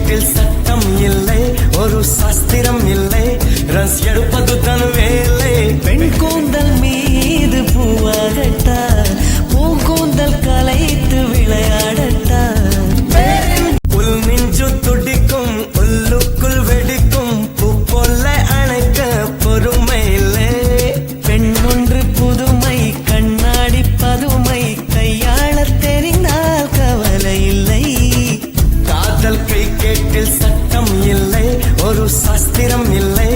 கிரிக்கெட்டில் சட்டம் இல்லை, ஒரு சாஸ்திரம் இல்லை, ரன்ஸ் எடுப்பது தன் வேலை. பெண் கூந்தல் மீது பூவாகட்டா, பூங்கூந்தல் கலைத்து விளையாடட்டா. புல் மிஞ்சு துடிக்கும், உள்ளுக்குள் வெடிக்கும், பூ போல அணைக்க பொறுமை இல்லை. பெண் ஒன்று புதுமை, கண்ணாடி பதுமை, கையாள தெரிந்தால் கவலை இல்லை. காதல் கிரிக்கெட்டில் சட்டம் இல்லை, ஒரு சாஸ்திரம் இல்லை,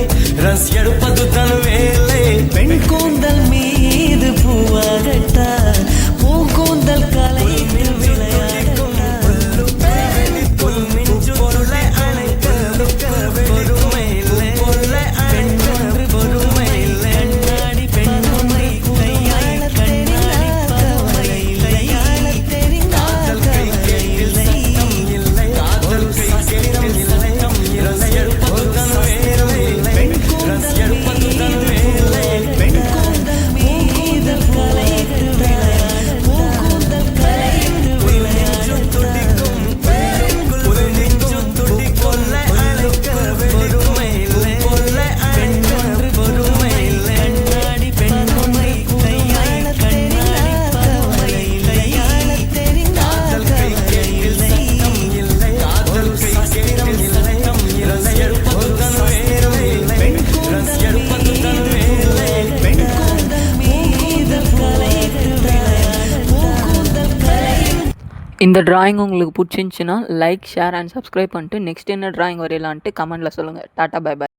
ரன்ஸ் எடுப்பது தன் வேலை. பெண் கூந்தல் மீது பூவாகட்டா, பூங்கூந்தல் கலைத்து விளையாடட்டா. புல் மிஞ்சு போல அணைக்க பொறுமை இல்லை. பெண் ஒன்று பொறுமை இல்லை, கண்ணாடி பெண்ணுமை, கையாள கண்ணாடி பதுமை, கையாள தெரிந்தால் கவலை இல்லை. காதல் கிரிக்கெட்டில் சட்டம் இல்லை, எடுப்பது தன் வேலை. ரன்ஸ் எடுப்பது தன் வேலை. பெண் கூந்தல் மீது கலைத்து விளையாட, பூங்கூந்தல் கலைத்து விளையாட. துடிக்கும் புல் நெஞ்சு துடிக்கும், அழைக்க பொறுமை இல்லை. பெண் ஒன்று பொறுமை இல்லை, கண்ணாடி பெண்ணுமை, கையாள கண்ணாடி பதுமை, கையாள தெரிந்தால் கவலை இல்லை. காதல் கிரிக்கெட்டில் சட்டம் இல்லை, எடுப்பது தன் வேலை. ரன்ஸ் எடுப்பது தன் வேலை. பெண் கூந்தல் மீது கலைத்து விளையாட, பூங்கூந்தல் கலைத்து. இந்த டிராயிங் உங்களுக்கு பிடிச்சிருந்துச்சின்னா லைக், ஷேர் அண்ட் சப்ஸ்கிரைப் பண்ணிட்டு நெக்ஸ்ட் என்ன டிராயிங் வரையலான்ட்டு கமெண்ட்டில் சொல்லுங்கள். டாட்டா, பை பை.